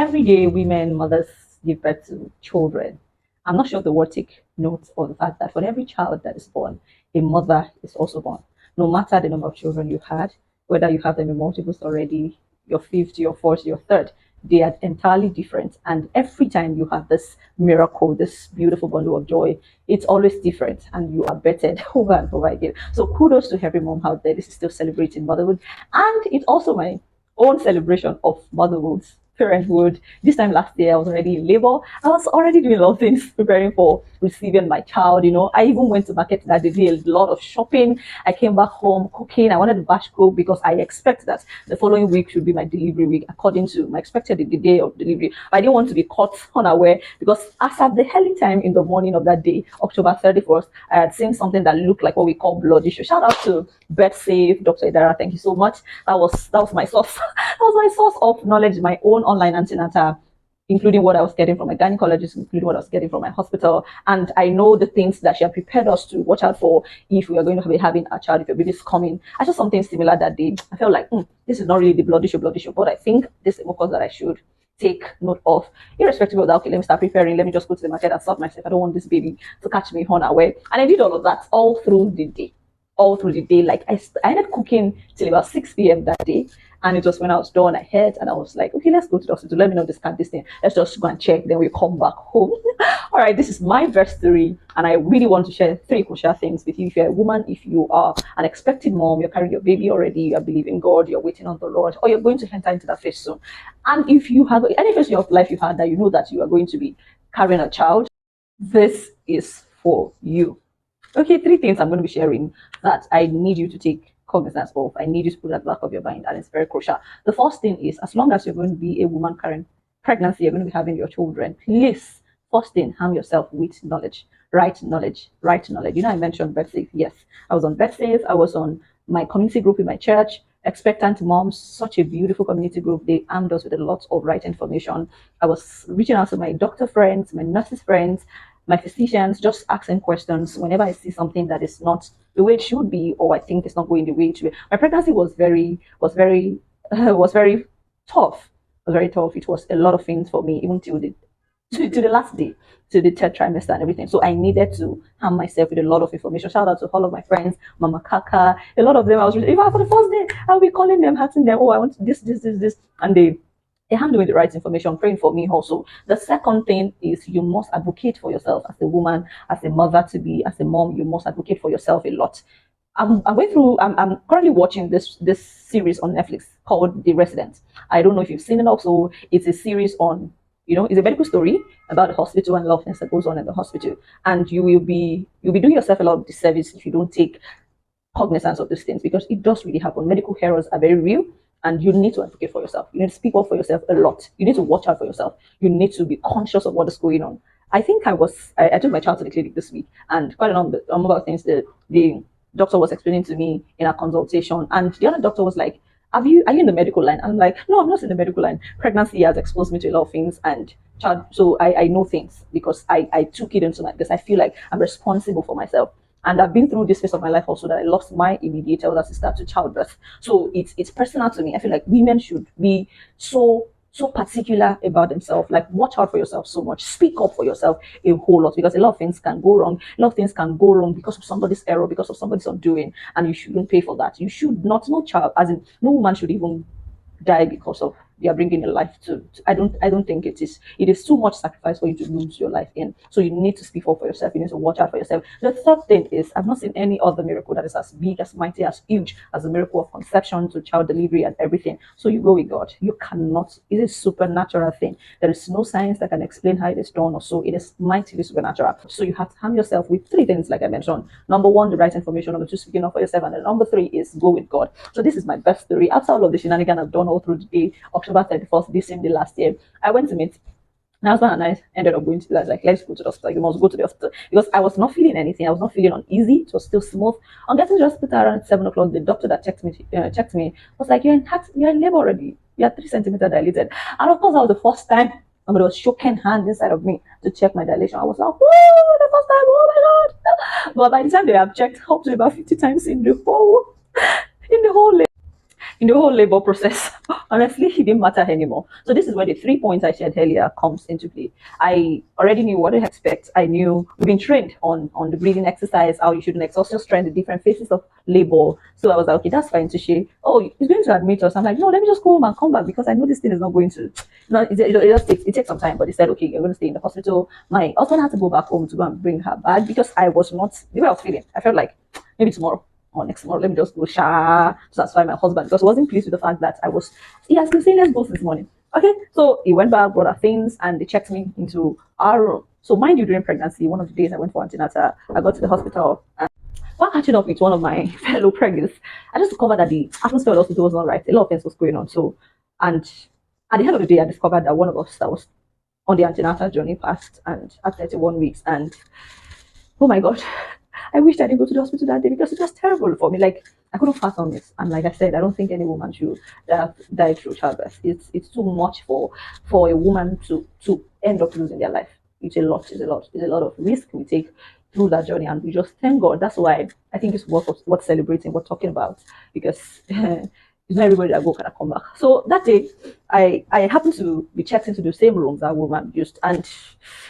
Every day, women, mothers give birth to children. I'm not sure if the word take note of the fact that for every child that is born, a mother is also born. No matter the number of children you had, whether you have them in multiples already, your fifth, your fourth, your third, they are entirely different. And every time you have this miracle, this beautiful bundle of joy, it's always different, and you are bettered over and over again. So kudos to every mom out there. This is still celebrating motherhood, and it's also my own celebration of motherhood, parenthood. This time last year, I was already in labor. I was already doing a lot of things preparing for receiving my child. I even went to market that day, did a lot of shopping. I came back home cooking. I wanted to batch cook because I expect that the following week should be my delivery week according to my expected the day of delivery. I didn't want to be caught unaware because as at the early time in the morning of that day, October 31st, I had seen something that looked like what we call blood issue. Shout out to BirthSafe, Dr. Idara. Thank you so much. That was my source. That was my source of knowledge, my own online antenatal, including what I was getting from my gynecologist, including what I was getting from my hospital. And I know the things that she had prepared us to watch out for if we are going to be having a child, if your baby is coming. I saw something similar that day. I felt like, this is not really the blood issue, but I think this is a cause that I should take note of, irrespective of that. Okay, let me start preparing. Let me just go to the market and sort myself. I don't want this baby to catch me unaware. And I did all of that all through the day. Like I ended cooking till about 6 p.m. that day. And it was when I was done, I had, and I was like, okay, let's go to the hospital. Let me know this thing. Let's just go and check. Then we come back home. All right, this is my verse 3. And I really want to share 3 crucial things with you. If you're a woman, if you are an expecting mom, you're carrying your baby already, you're believing God, you're waiting on the Lord, or you're going to enter into that phase soon. And if you have any phase of life you've had that you know that you are going to be carrying a child, this is for you. Okay, 3 things I'm going to be sharing that I need you to take cognizance of. I need you to put at the back of your mind, and it's very crucial. The first thing is, as long as you're going to be a woman carrying pregnancy, you're going to be having your children, please, first thing, harm yourself with knowledge. Right knowledge. I mentioned BirthSafe. Yes, I was on BirthSafe. I was on my community group in my church, Expectant Moms, such a beautiful community group. They armed us with a lot of right information. I was reaching out to my doctor friends, my nurses friends, my physicians, just asking questions whenever I see something that is not the way it should be, or I think it's not going the way it should be. My pregnancy was very tough. It was a lot of things for me, even till the last day, to the third trimester and everything. So I needed to harm myself with a lot of information. Shout out to all of my friends, Mama Kaka, a lot of them. I was really, for the first day, I'll be calling them, asking them, oh, I want this, and they handle the right information, praying for me also. The second thing is, you must advocate for yourself as a woman, as a mother to be, as a mom. You must advocate for yourself a lot. I'm currently watching this series on Netflix called The Resident. I don't know if you've seen it. Also, it's a series on, it's a medical story about the hospital and a lot of things that goes on in the hospital. And you'll be doing yourself a lot of disservice if you don't take cognizance of these things, because it does really happen. Medical errors are very real. And you need to advocate for yourself. You need to speak up for yourself a lot. You need to watch out for yourself. You need to be conscious of what is going on. I think I took my child to the clinic this week, and quite a number of things that the doctor was explaining to me in a consultation. And the other doctor was like, are you in the medical line? I'm like, no, I'm not in the medical line. Pregnancy has exposed me to a lot of things, and child, so I know things because I took it into my, because I feel like I'm responsible for myself. And I've been through this phase of my life also, that I lost my immediate elder sister to childbirth. So it's personal to me. I feel like women should be so particular about themselves. Like, watch out for yourself so much. Speak up for yourself a whole lot, because a lot of things can go wrong. A lot of things can go wrong because of somebody's error, because of somebody's undoing, and you shouldn't pay for that. You should not. No child, as in no woman, should even die because of you are bringing a life to I don't think it is too much sacrifice for you to lose your life in. So you need to speak up for yourself. You need to watch out for yourself. The third thing is, I've not seen any other miracle that is as big, as mighty, as huge as the miracle of conception to child delivery and everything. So you go with God. You cannot. It is a supernatural thing. There is no science that can explain how it is done or so. It is mightily supernatural. So you have to harm yourself with 3 things, like I mentioned. Number 1, the right information. Number 2, speaking up for yourself. And then number 3 is go with God. So this is my best story. Outside all of the shenanigans I've done all through the day, October 31st, this same day last year, I went to meet my husband, and I ended up going to like, let's go to the hospital. You must go to the hospital, because I was not feeling anything. I was not feeling uneasy. It was still smooth. On getting to the hospital around 7 o'clock, the doctor that checked me was like, you're in labor already. You're 3 centimeters dilated. And of course, that was the first time somebody was shaking hands inside of me to check my dilation. I was like, whoa, the first time, oh my God. But by the time they have checked, up to about 50 times in the whole in the whole labor process. Honestly, it didn't matter anymore. So this is where the 3 points I shared earlier comes into play. I already knew what to expect. I knew we've been trained on the breathing exercise, how you shouldn't exhaust your strength, the different phases of labor. So I was like, okay, that's fine to share. Oh, he's going to admit us. I'm like, no, let me just go home and come back because I know this thing is not going to. It takes some time. But they said, okay, you're going to stay in the hospital. My husband had to go back home to go and bring her back because I was not the way I was feeling. I felt like maybe tomorrow or next tomorrow, let me just go to satisfy my husband because I wasn't pleased with the fact that he has been saying, let's go this morning. Okay, so he went back, brought her things, and they checked me into our room. So, mind you, during pregnancy, one of the days I went for antenatal, I got to the hospital. And while catching up with one of my fellow pregnants, I just discovered that the atmosphere of the hospital was not right. A lot of things was going on. So, and at the end of the day, I discovered that one of us that was on the antenatal journey passed and at 31 weeks. And oh my God, I wished I didn't go to the hospital that day because it was terrible for me. Like, I couldn't fathom it. And like I said, I don't think any woman should die through childbirth. It's too much for a woman to end up losing their life. It's a lot. It's a lot of risk we take through that journey, and we just thank God. That's why I think it's worth celebrating, worth talking about, because it's not everybody that go can come back. So that day, I happened to be checked into the same rooms that woman used, and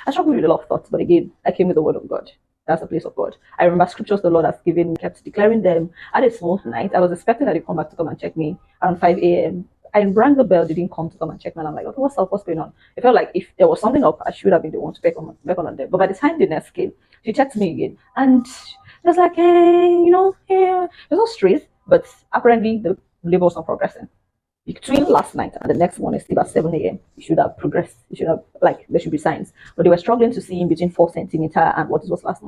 I struggled with a lot of thoughts. But again, I came with the word of God. That's the place of God. I remember scriptures the Lord has given, kept declaring them. At a small night, I was expecting that they'd come back to come and check me around 5 a.m. I rang the bell, they didn't come to come and check me. And I'm like, okay, what's up? What's going on? It felt like if there was something up, I should have been the one to back on them. But by the time the nurse came, she checked me again. And it was like, hey, it was not straight, but apparently the labor was not progressing. Between last night and the next morning, still at 7 a.m., it should have progressed. It should have, like, there should be signs. But they were struggling to see in between 4 centimeter and what it was last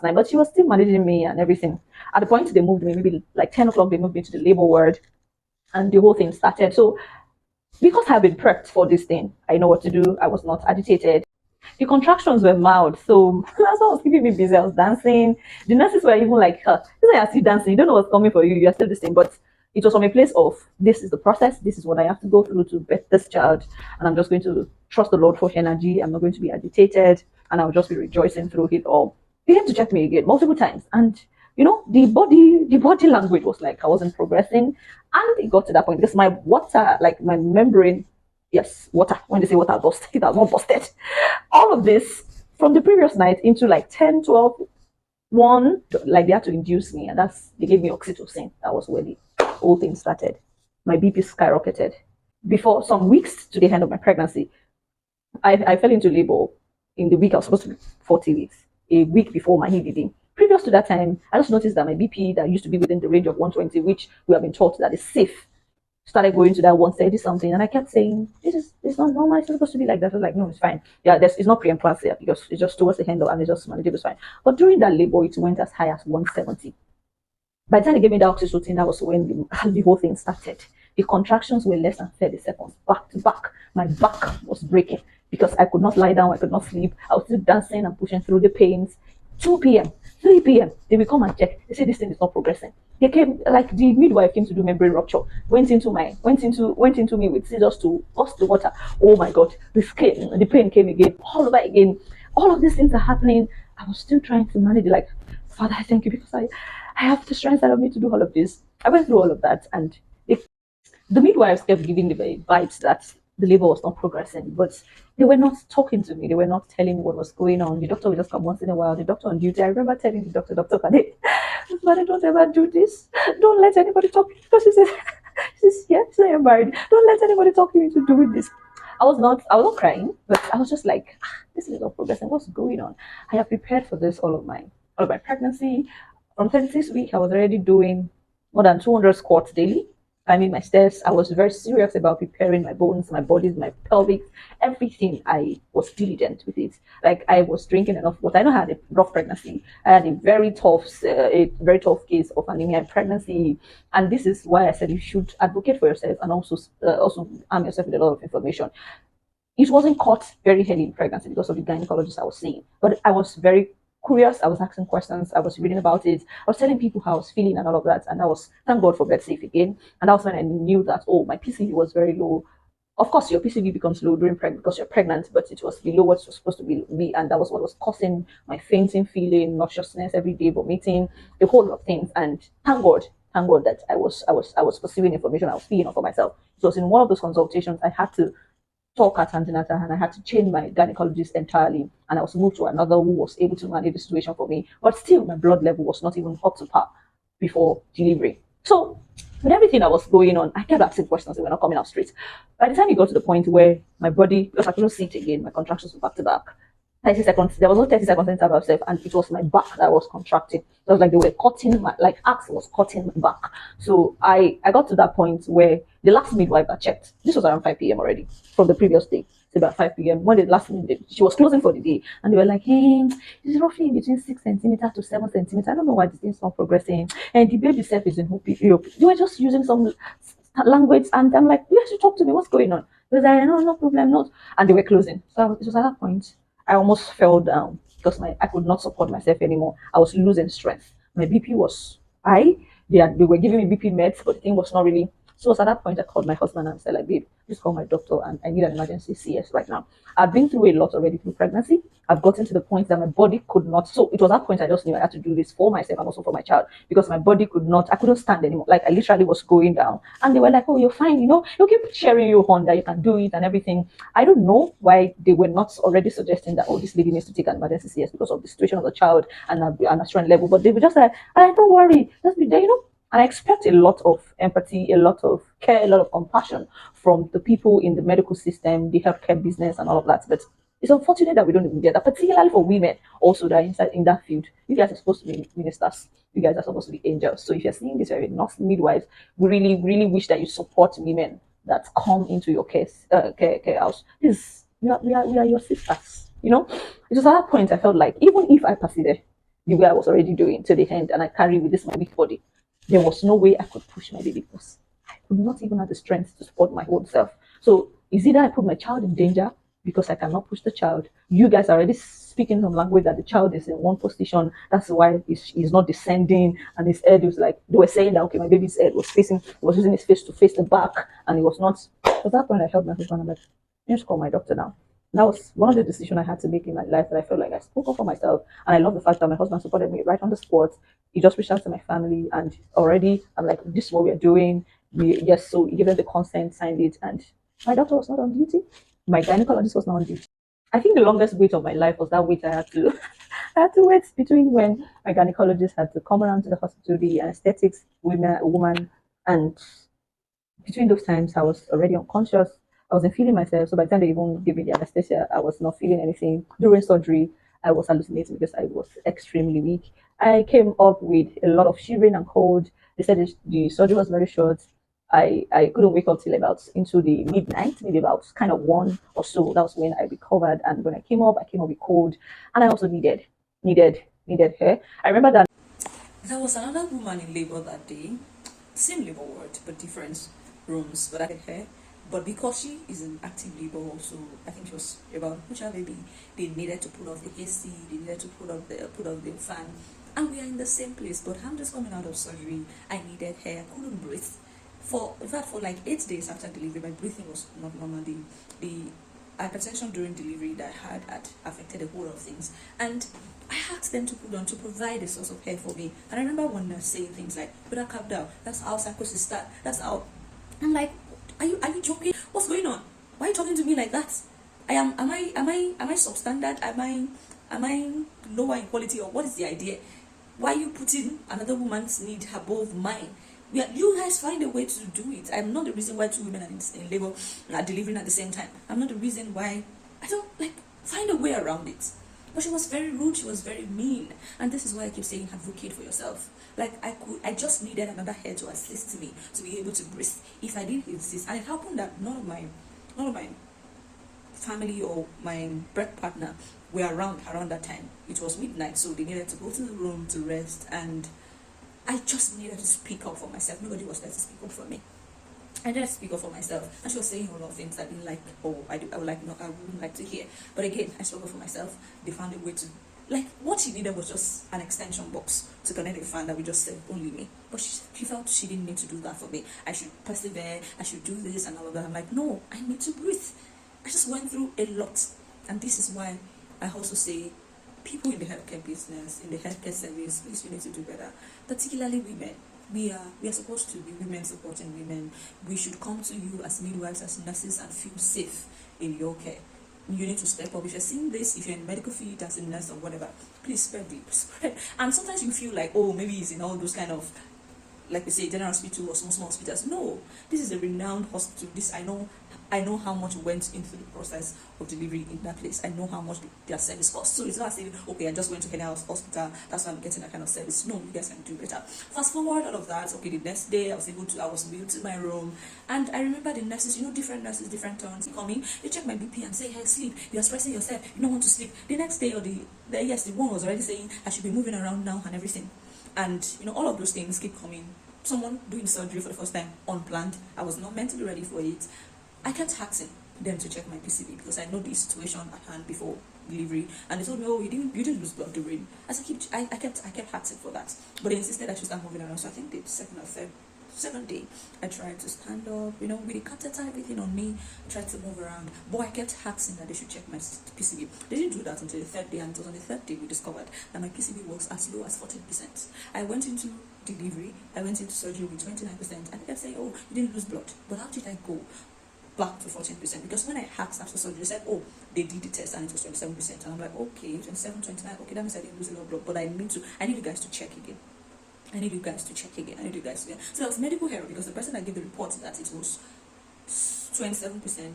night. But she was still managing me and everything. At the point they moved me, maybe like 10 o'clock, they moved me to the labor ward and the whole thing started. So because I've been prepped for this thing, I know what to do. I was not agitated. The contractions were mild, so that's what was keeping me busy. I was dancing. The nurses were even like, this is why you're still dancing. You don't know what's coming for you. You're still the same. But it was from a place of, this is the process. This is what I have to go through to birth this child. And I'm just going to trust the Lord for energy. I'm not going to be agitated. And I'll just be rejoicing through it all. They came to check me again multiple times. And the body language was like I wasn't progressing. And it got to that point because my water, like my membrane, yes, water. When they say water burst, it has not busted. All of this from the previous night into like 10, 12, 1, like they had to induce me, and they gave me oxytocin. That was where the whole thing started. My BP skyrocketed. Before some weeks to the end of my pregnancy, I fell into labor in the week I was supposed to be 40 weeks, a week before my EDD. Previous to that time, I just noticed that my BP that used to be within the range of 120, which we have been taught that is safe, started going to that 130 something, and I kept saying, it's not normal, it's not supposed to be like that. I was like, no, it's fine. Yeah, it's not preeclampsia because it's just towards the end and it's just manageable, it's fine. But during that labor, it went as high as 170. By the time they gave me that oxytocin, that was when the whole thing started. The contractions were less than 30 seconds, back to back. My back was breaking because I could not lie down, I could not sleep. I was still dancing and pushing through the pains. 2 p.m., 3 p.m., they will come and check. They say this thing is not progressing. They came, like the midwife came to do membrane rupture, went into me with scissors to bust the water. Oh my God, the pain came again, all over again. All of these things are happening. I was still trying to manage it, like, Father, I thank you because I have the strength that I need to do all of this. I went through all of that, and the midwives kept giving the vibes that the labor was not progressing, but they were not talking to me. They were not telling me what was going on. The doctor would just come once in a while. The doctor on duty, I remember telling the doctor, Dr. Kade, Father, don't ever do this. Don't let anybody talk to me. Because she says, yeah, you're married. Don't let anybody talk to me to doing this. I was not crying, but I was just like, this is not progressing. What's going on? I have prepared for this all of my pregnancy. From 36 weeks, I was already doing more than 200 squats daily. I mean, my steps. I was very serious about preparing my bones, my bodies, my pelvic, everything. I was diligent with it. Like I was drinking enough water. I know I had a rough pregnancy. I had a very tough case of anemia in pregnancy, and this is why I said you should advocate for yourself and also arm yourself with a lot of information. It wasn't caught very early in pregnancy because of the gynecologist I was seeing, but I was very curious. I was asking questions. I was reading about it. I was telling people how I was feeling and all of that. And I was, thank God for BedSafe again. And that was when I knew that, my PCV was very low. Of course, your PCV becomes low during pregnancy because you're pregnant, but it was below what it was supposed to be. And that was what was causing my fainting feeling, nauseousness every day, vomiting, a whole lot of things. And thank thank God that I was pursuing information. I was feeling for myself. It was in one of those consultations I had to talk at antenatal and I had to change my gynecologist entirely. And I was moved to another who was able to manage the situation for me. But still, my blood level was not even up to par before delivery. So, with everything that was going on, I kept asking questions that were not coming out straight. By the time it got to the point where my body, because I couldn't see it again, my contractions were back to back. 30 seconds, there was no 30 seconds interval self, and it was my back that was contracting. It was like they were cutting my, like axe was cutting my back. So I got to that point where the last midwife that checked, this was around 5 p.m. already from the previous day. It's about 5 p.m. When the last midwife, she was closing for the day, and they were like, hey, it's roughly in between 6 centimeters to 7 centimeters. I don't know why this thing's not progressing. And the baby self is in hope. You were just using some language, and I'm like, you should talk to me. What's going on? They was like, no problem, not. And they were closing. So it was at that point I almost fell down because I could not support myself anymore. I was losing strength. My BP was high. They were giving me BP meds, but the thing was not really. So at that point, I called my husband and said, like, babe, please call my doctor and I need an emergency CS right now. I've been through a lot already through pregnancy. I've gotten to the point that my body could not. So it was that point I just knew I had to do this for myself and also for my child because my body could not. I couldn't stand anymore. Like I literally was going down, and they were like, "Oh, you're fine. You keep cheering you on that you can do it and everything." I don't know why they were not already suggesting that, oh, this lady needs to take an emergency CS because of the situation of the child and a strength level. But they were just like, don't worry, just be there. And I expect a lot of empathy, a lot of care, a lot of compassion from the people in the medical system, the healthcare business, and all of that. But it's unfortunate that we don't even get that, particularly for women also that are inside in that field. You guys are supposed to be ministers. You guys are supposed to be angels. So if you're seeing this, you're not midwives. We really, really wish that you support women that come into your care house. We are your sisters. It was at that point I felt like even if I persevere the way I was already doing to the end and I carry with this my weak body, there was no way I could push my baby because I could not even have the strength to support my own self. So it's either I put my child in danger because I cannot push the child. You guys are already speaking some language that the child is in one position. That's why he's not descending, and his head was like they were saying that okay, my baby's head was facing, he was using his face to face the back, and he was not. So at that point, I held my husband and I'm like, just call my doctor now. And that was one of the decisions I had to make in my life that I felt like I spoke up for myself. And I love the fact that my husband supported me right on the spot. He just reached out to my family and already I'm like, this is what we're doing. Yes, so he gave them the consent, signed it, and my doctor was not on duty. My gynecologist was not on duty. I think the longest wait of my life was that wait I had to I had to wait between when my gynecologist had to come around to the hospital, the anesthetics woman, and between those times I was already unconscious. I wasn't feeling myself. So by the time they even gave me the anesthesia, I was not feeling anything. During surgery, I was hallucinating because I was extremely weak. I came up with a lot of shivering and cold. They said the surgery was very short. I couldn't wake up till about into the midnight, maybe about kind of 1 or so. That was when I recovered. And when I came up with cold. And I also needed hair. I remember that there was another woman in labor that day, same labor ward but different rooms, but I had her. But because she is in active labor also, I think she was about whichever baby, they needed to put off the AC, they needed to put off the fan. And we are in the same place, but I'm just coming out of surgery. I needed hair, I couldn't breathe. In fact, for like 8 days after delivery, my breathing was not normal. The hypertension during delivery that I had affected a whole lot of things. And I asked them to provide a source of hair for me. And I remember one nurse saying things like, "Put a cap down. That's how psychosis start. That's how." I'm like, are you joking? What's going on? Why are you talking to me like that? Am I substandard? Am I lower in quality, or what is the idea? Why are you putting another woman's need above mine? You guys find a way to do it. I'm not the reason why two women are in labor are delivering at the same time. I'm not the reason why. I don't find a way around it. But she was very rude, she was very mean. And this is why I keep saying advocate for yourself. I just needed another head to assist me to be able to breathe. If I didn't insist, and it happened that none of my family or my birth partner were around that time. It was midnight, so they needed to go to the room to rest, and I just needed to speak up for myself. Nobody was there to speak up for me. I didn't speak up for myself, and she was saying a lot of things I didn't like, or I wouldn't like to hear. But again, I spoke up for myself. They found a way to, what she needed was just an extension box to connect a fan that we just said only me. But she felt she didn't need to do that for me. I should persevere, I should do this and all of that. I'm like, no, I need to breathe. I just went through a lot, and this is why I also say, people in the healthcare business, in the healthcare service, please, you need to do better, particularly women. we are supposed to be women supporting women. We should come to you as midwives, as nurses, and feel safe in your care. You need to step up. If you're seeing this, if you're in medical field as a nurse or whatever, please spread. And sometimes you feel like, oh, maybe it's in all those kind of, like we say, general hospital or small hospitals. No, this is a renowned hospital. This I know how much went into the process of delivery in that place. I know how much their service costs. So it's not saying, okay, I just went to any hospital, that's why I'm getting that kind of service. No, you guys can do better. Fast forward all of that. Okay, the next day I was able to my room, and I remember the nurses, different nurses, different turns coming. They check my BP and say, hey, sleep. You're stressing yourself. You don't want to sleep. The next day, or the one was already saying I should be moving around now and everything. And all of those things keep coming. Someone doing surgery for the first time, unplanned. I was not mentally ready for it. I kept asking them to check my PCV because I know the situation at hand before delivery, and they told me, oh, you didn't lose blood during. As I kept asking for that, but they insisted I should start moving around. So I think the second day, I tried to stand up, with the catheter, everything on me, tried to move around. But I kept asking that they should check my PCV. They didn't do that until the third day, and it was on the third day we discovered that my PCV was as low as 14%. I went into delivery, I went into surgery with 29%, and they kept saying, oh, you didn't lose blood. But how did I go back to 14%? Because when I asked after surgery, they said, oh, they did the test and it was 27%. And I'm like, okay, 27, 29, okay, that means I didn't lose a lot of blood. But I need you guys to check again. I need you guys to check again. So that was medical error, because the person that gave the report that it was 27%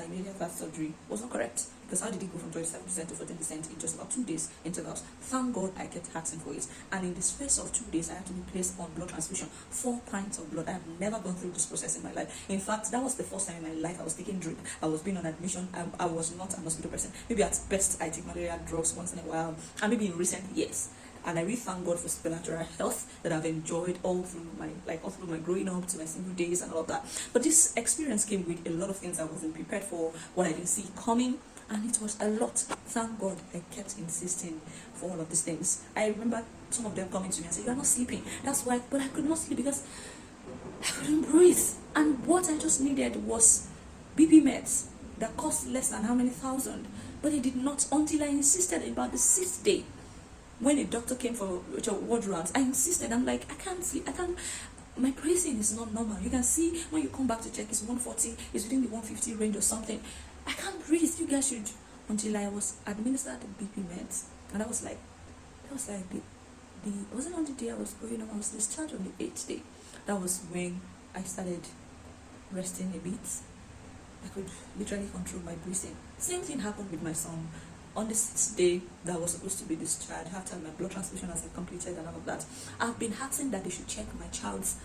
immediately after surgery was not correct. Because how did it go from 27% to 14% in just about 2 days intervals? Thank God I kept asking for it. And in the space of 2 days, I had to be placed on blood transfusion, 4 pints of blood. I have never gone through this process in my life. In fact, that was the first time in my life I was taking drip. I was being on admission. I was not an hospital person. Maybe at best I take malaria drugs once in a while, and maybe in recent years. And I really thank God for supernatural health that I've enjoyed all through my growing up to my single days and all of that. But this experience came with a lot of things I wasn't prepared for, what I didn't see coming, and it was a lot. Thank God I kept insisting for all of these things. I remember some of them coming to me and saying, "You are not sleeping." That's why, but I could not sleep because I couldn't breathe. And what I just needed was BP meds that cost less than how many thousand. But it did not, until I insisted about the 6th day. When a doctor came for ward rounds, I insisted. I'm like, I can't sleep. My breathing is not normal. You can see when you come back to check, it's 140, it's within the 150 range or something. I can't breathe. You guys should. Until I was administered the BP meds, and I was like, it wasn't on the day I was going on. I was discharged on the 8th day. That was when I started resting a bit. I could literally control my breathing. Same thing happened with my son. On the 6th day that was supposed to be discharged, after my blood transfusion has been completed and all of that, I've been asking that they should check my child's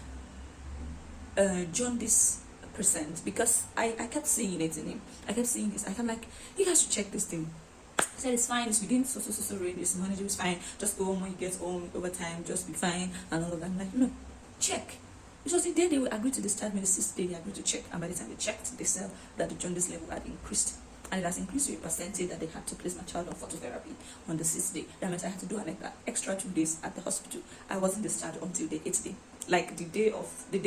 jaundice percent, because I kept seeing it in him. I kept seeing this. I'm like, you guys should check this thing. I said, it's fine, it's within so range, it's manageable, it's fine. Just go home when you get home, over time, just be fine and all of that. I'm like, no, check. It was the day they agreed to discharge me, the 6th day they agreed to check, and by the time they checked, they said that the jaundice level had increased. And it has increased to a percentage that they had to place my child on phototherapy on the 6th day. That meant I had to do like that extra 2 days at the hospital. I wasn't discharged until the 8th day. Like the day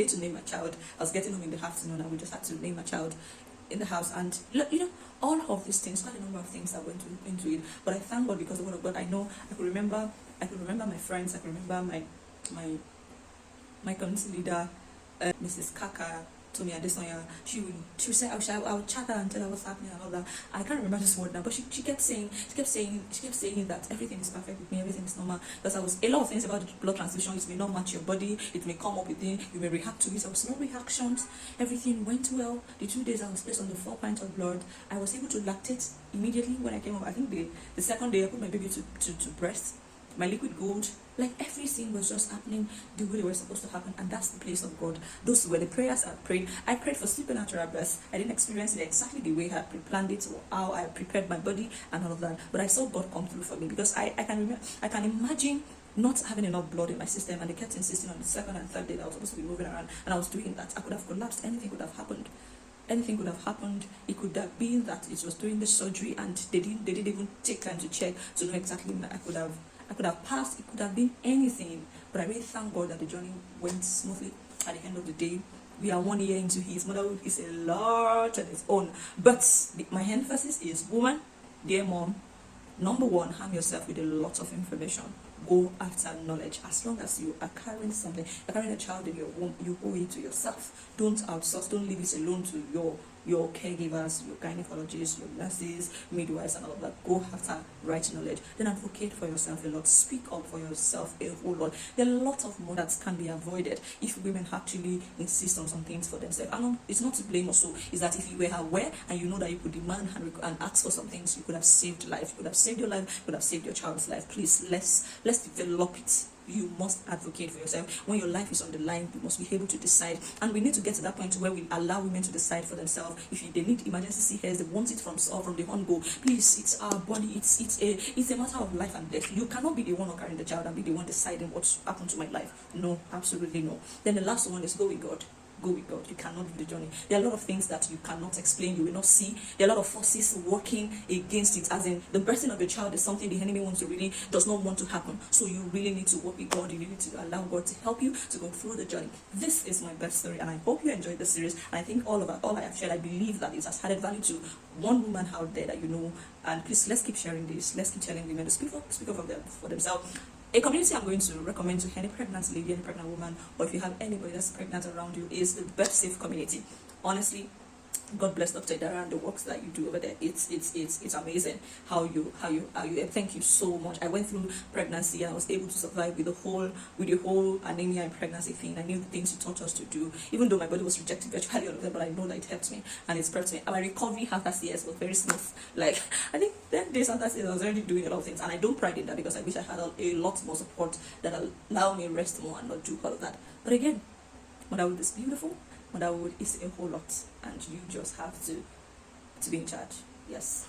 to name my child, I was getting home in the afternoon, and we just had to name my child in the house. And all of these things, quite a number of things that went into it. But I thank God, because the word of God, I know I could remember my friends, I could remember my community leader, Mrs. Kaka, Tomi Adesanya. She would say, I would chat her and tell her what's happening and all that. I can't remember this word now, but she kept saying that everything is perfect with me, everything is normal. Because I was a lot of things about the blood transfusion. It may not match your body, it may come up within, you may react to it. There was no reactions. Everything went well. The 2 days I was placed on the 4 pints of blood, I was able to lactate immediately when I came home. I think the second day I put my baby to breast. My liquid gold, like everything was just happening the way they were supposed to happen. And that's the place of God. Those were the prayers I prayed. I prayed for supernatural birth. I didn't experience it exactly the way I had planned it, or how I prepared my body and all of that, but I saw God come through for me. Because I can imagine not having enough blood in my system, and they kept insisting on the 2nd and 3rd day that I was supposed to be moving around, and I was doing that. I could have collapsed. Anything could have happened. It could have been that it was during the surgery and they didn't even take time to check to know exactly when I could have passed. It could have been anything. But I really thank God that the journey went smoothly. At the end of the day, we are 1 year into his motherhood. It's a lot on its own. But my emphasis is, woman, dear mom, number one, harm yourself with a lot of information. go after knowledge. As long as you are carrying something, you're carrying a child in your womb, you owe it to yourself. Don't outsource, don't leave it alone to your caregivers, your gynecologists, your nurses, midwives, and all of that. Go after right knowledge. Then advocate for yourself a lot. Speak up for yourself a whole lot. There are a lot of more that can be avoided if women actually insist on some things for themselves. And it's not to blame also. It's that if you were aware and you know that you could demand and ask for some things, you could have saved life. You could have saved your life. You could have saved your child's life. Please, let's develop it. You must advocate for yourself. When your life is on the line, you must be able to decide. And we need to get to that point where we allow women to decide for themselves. If they need emergency CHS, they want it from the on-go. Please, it's our body. It's a matter of life and death. You cannot be the one carrying the child and be the one deciding what's happened to my life. No, absolutely no. Then the last one is go with God. Go with God. You cannot do the journey. There are a lot of things that you cannot explain, you will not see. There are a lot of forces working against it, as in the birthing of the child is something the enemy does not want to happen. So you really need to work with God. You need to allow God to help you to go through the journey. This is my best story, and I hope you enjoyed the series. And I think all I have shared, I believe that it has added value to one woman out there that you know. And please, let's keep sharing this. Let's keep telling women to speak up for themselves. A community I'm going to recommend to any pregnant lady, any pregnant woman, or if you have anybody that's pregnant around you, is the Birth Safe community. Honestly, God bless Dr. Dara and the works that you do over there. It's amazing how you thank you so much. I went through pregnancy and I was able to survive with the whole anemia and pregnancy thing. I knew the things you taught us to do, even though my body was rejecting virtually all of them, but I know that it helped me and it's prepped me. And my recovery after CS was very smooth. Like, I think 10 days after CS I was already doing a lot of things, and I don't pride in that because I wish I had a lot more support that allow me rest more and not do all of that. But again, motherhood is beautiful. Motherhood is a whole lot, and you just have to be in charge. Yes.